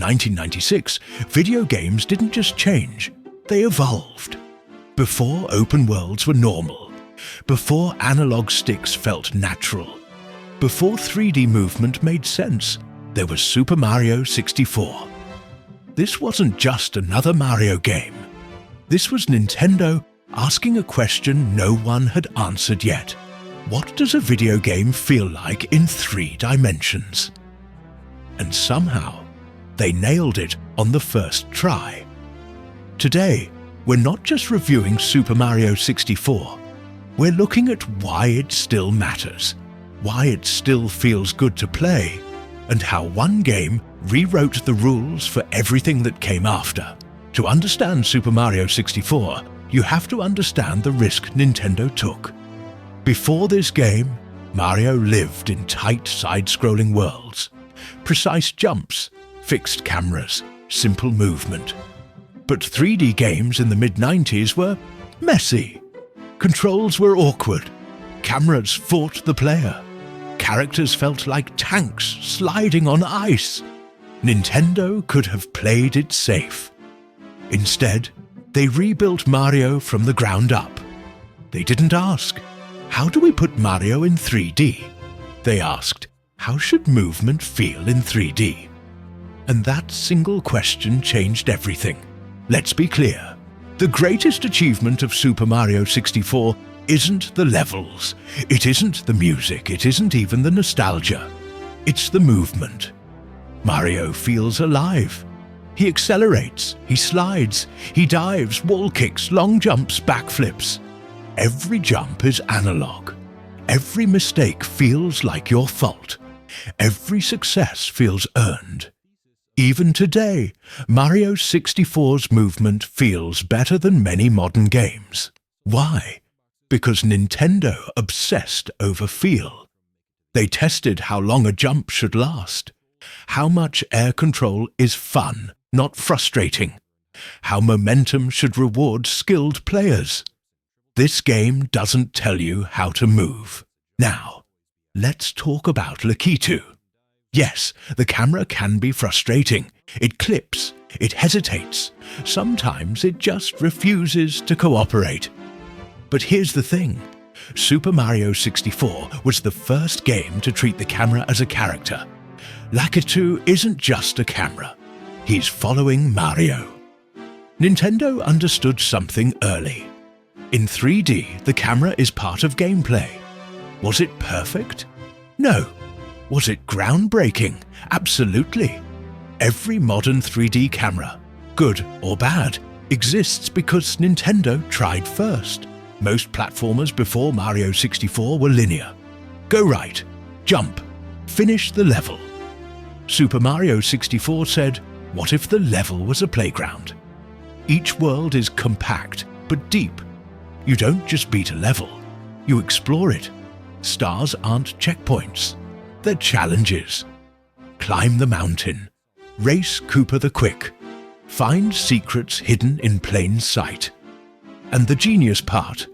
1996, video games didn't just change, they evolved. Before open worlds were normal, before analog sticks felt natural, before 3D movement made sense, there was Super Mario 64. This wasn't just another Mario game. This was Nintendo asking a question no one had answered yet. What does a video game feel like in 3 dimensions? And somehow, they nailed it on the first try. Today, we're not just reviewing Super Mario 64, we're looking at why it still matters, why it still feels good to play, and how one game rewrote the rules for everything that came after. To understand Super Mario 64, you have to understand the risk Nintendo took. Before this game, Mario lived in tight side-scrolling worlds. Precise jumps, fixed cameras, simple movement. But 3D games in the mid-90s were messy. Controls were awkward. Cameras fought the player. Characters felt like tanks sliding on ice. Nintendo could have played it safe. Instead, they rebuilt Mario from the ground up. They didn't ask, how do we put Mario in 3D? They asked, how should movement feel in 3D? And that single question changed everything. Let's be clear. The greatest achievement of Super Mario 64 isn't the levels, it isn't the music, it isn't even the nostalgia. It's the movement. Mario feels alive. He accelerates, he slides, he dives, wall kicks, long jumps, backflips. Every jump is analog. Every mistake feels like your fault. Every success feels earned. Even today, Mario 64's movement feels better than many modern games. Why? Because Nintendo obsessed over feel. They tested how long a jump should last, how much air control is fun, not frustrating, how momentum should reward skilled players. This game doesn't tell you how to move. Now, let's talk about Lakitu. Yes, the camera can be frustrating. It clips, it hesitates. Sometimes it just refuses to cooperate. But here's the thing. Super Mario 64 was the first game to treat the camera as a character. Lakitu isn't just a camera. He's following Mario. Nintendo understood something early. In 3D, the camera is part of gameplay. Was it perfect? No. Was it groundbreaking? Absolutely. Every modern 3D camera, good or bad, exists because Nintendo tried first. Most platformers before Mario 64 were linear. Go right, jump, finish the level. Super Mario 64 said, what if the level was a playground? Each world is compact, but deep. You don't just beat a level, you explore it. Stars aren't checkpoints, they're challenges. Climb the mountain, race Koopa the Quick, find secrets hidden in plain sight. And the genius part,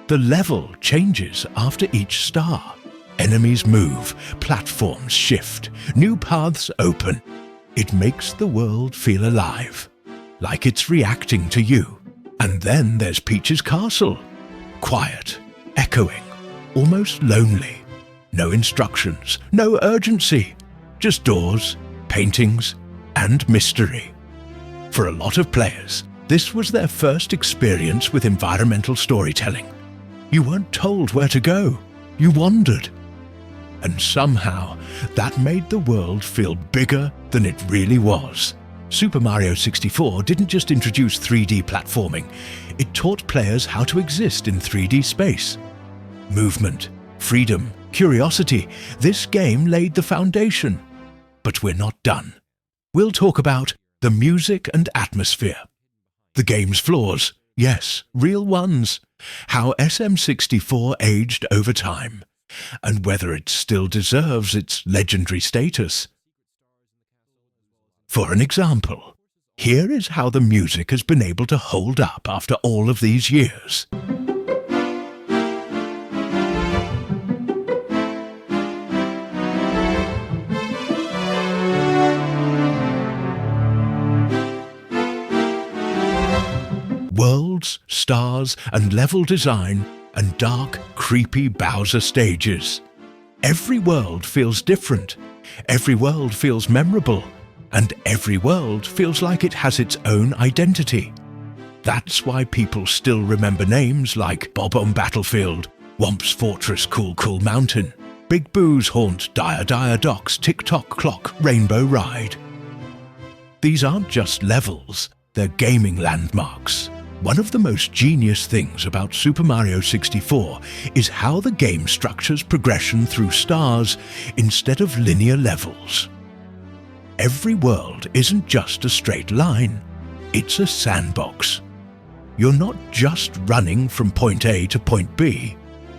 the level changes after each star. Enemies move, platforms shift, new paths open. It makes the world feel alive, like it's reacting to you. And then there's Peach's castle. Quiet, echoing, almost lonely. No instructions, no urgency. Just doors, paintings, and mystery. For a lot of players, this was their first experience with environmental storytelling. You weren't told where to go, you wandered. And somehow, that made the world feel bigger than it really was. Super Mario 64 didn't just introduce 3D platforming, it taught players how to exist in 3D space. Movement, freedom, curiosity, this game laid the foundation. But we're not done. We'll talk about the music and atmosphere. The game's flaws, yes, real ones. How SM64 aged over time, and whether it still deserves its legendary status. For an example, here is how the music has been able to hold up after all of these years. worlds, stars and level design, and dark, creepy Bowser stages. Every world feels different, every world feels memorable, and every world feels like it has its own identity. That's why people still remember names like Bob-omb Battlefield, Womp's Fortress Cool Cool Mountain, Big Boo's Haunt, Dire Dire Docks, Tick-Tock Clock, Rainbow Ride. These aren't just levels, they're gaming landmarks. One of the most genius things about Super Mario 64 is how the game structures progression through stars instead of linear levels. Every world isn't just a straight line, it's a sandbox. You're not just running from point A to point B.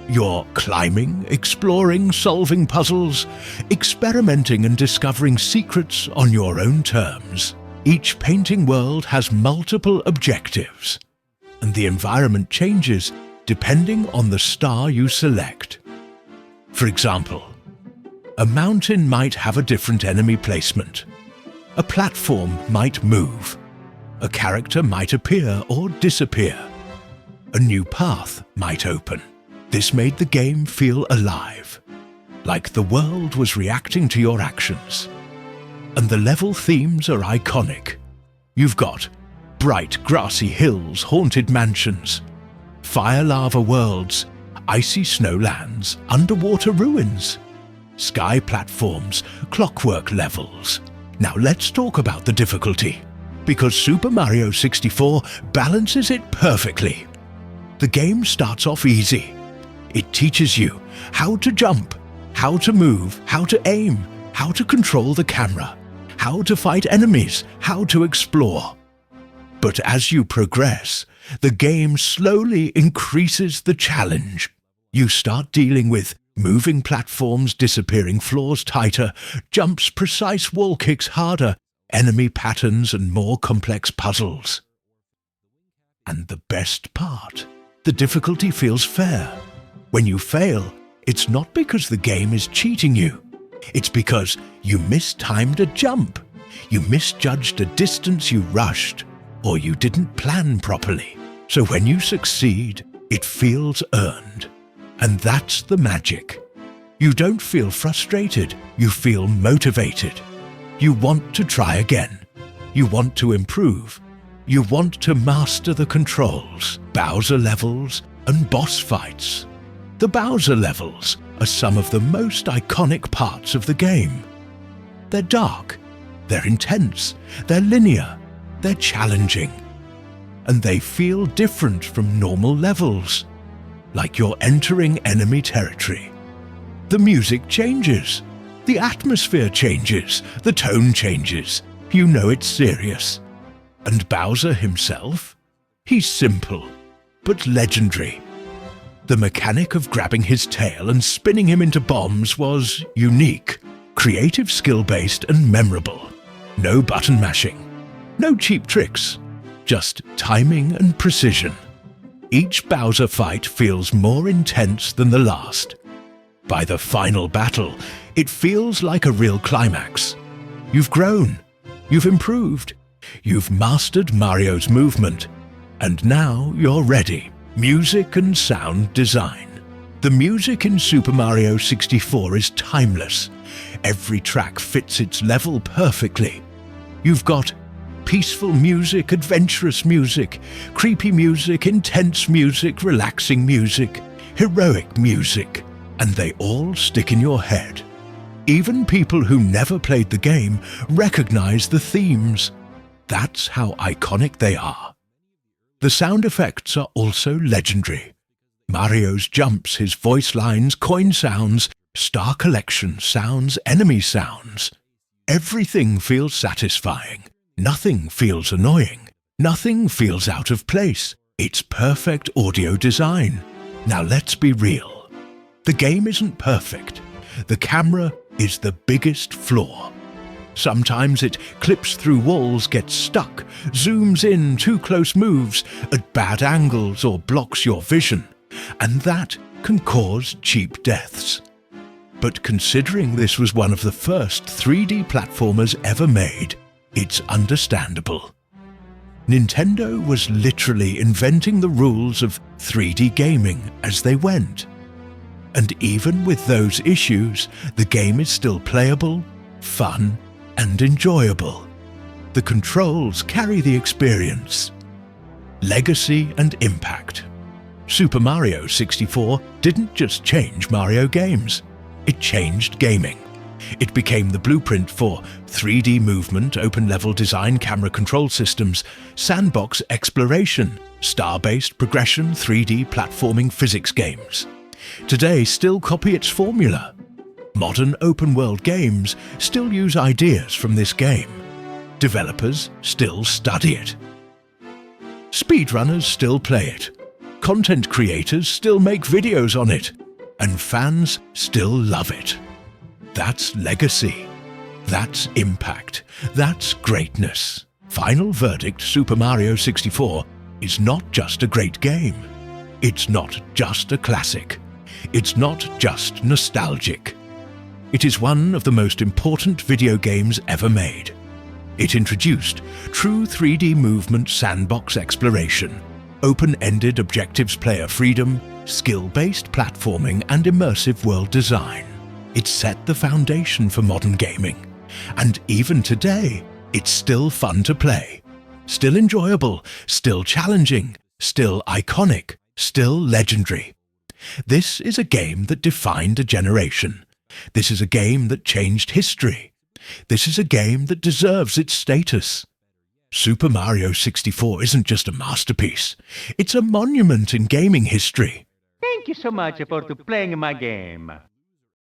You're climbing, exploring, solving puzzles, experimenting and discovering secrets on your own terms. Each painting world has multiple objectives, and the environment changes depending on the star you select. For example, a mountain might have a different enemy placement. A platform might move. A character might appear or disappear. A new path might open. This made the game feel alive, like the world was reacting to your actions. And the level themes are iconic. You've got bright grassy hills, haunted mansions, fire lava worlds, icy snowlands, underwater ruins, sky platforms, clockwork levels. Now let's talk about the difficulty, because Super Mario 64 balances it perfectly. The game starts off easy. It teaches you how to jump, how to move, how to aim, how to control the camera, how to fight enemies, how to explore. But as you progress, the game slowly increases the challenge. You start dealing with moving platforms, disappearing floors tighter, jumps, precise wall kicks harder, enemy patterns and more complex puzzles. And the best part, the difficulty feels fair. When you fail, it's not because the game is cheating you. It's because you mistimed a jump, you misjudged a distance you rushed, or you didn't plan properly. So when you succeed, it feels earned. And that's the magic. You don't feel frustrated, you feel motivated. You want to try again. You want to improve. You want to master the controls, Bowser levels, and boss fights. The Bowser levels are some of the most iconic parts of the game. They're dark, they're intense, they're linear, they're challenging. And they feel different from normal levels, like you're entering enemy territory. The music changes, the atmosphere changes, the tone changes. You know it's serious. And Bowser himself? He's simple, but legendary. The mechanic of grabbing his tail and spinning him into bombs was unique, creative, skill-based and memorable. No button mashing, no cheap tricks, just timing and precision. Each Bowser fight feels more intense than the last. By the final battle, it feels like a real climax. You've grown, you've improved, you've mastered Mario's movement, and now you're ready. Music and sound design. The music in Super Mario 64 is timeless. Every track fits its level perfectly. You've got peaceful music, adventurous music, creepy music, intense music, relaxing music, heroic music, and they all stick in your head. Even people who never played the game recognize the themes. That's how iconic they are. The sound effects are also legendary. Mario's jumps, his voice lines, coin sounds, star collection sounds, enemy sounds. Everything feels satisfying. Nothing feels annoying. Nothing feels out of place. It's perfect audio design. Now let's be real. The game isn't perfect. The camera is the biggest flaw. Sometimes it clips through walls, gets stuck, zooms in, too close moves at bad angles or blocks your vision, and that can cause cheap deaths. But considering this was one of the first 3D platformers ever made, it's understandable. Nintendo was literally inventing the rules of 3D gaming as they went. And even with those issues, the game is still playable, fun, and enjoyable. The controls carry the experience. Legacy and impact. Super Mario 64 didn't just change Mario games, it changed gaming. It became the blueprint for 3D movement, open-level design, camera control systems, sandbox exploration, star-based progression, 3D platforming physics games. Today still copy its formula. Modern open-world games still use ideas from this game. Developers still study it. Speedrunners still play it. Content creators still make videos on it. And fans still love it. That's legacy. That's impact. That's greatness. Final verdict: Super Mario 64 is not just a great game. It's not just a classic. It's not just nostalgic. It is one of the most important video games ever made. It introduced true 3D movement sandbox exploration, open-ended objectives player freedom, skill-based platforming and immersive world design. It set the foundation for modern gaming. And even today, it's still fun to play. Still enjoyable, still challenging, still iconic, still legendary. This is a game that defined a generation. This is a game that changed history. This is a game that deserves its status. Super Mario 64 isn't just a masterpiece. It's a monument in gaming history. Thank you so much for playing my game.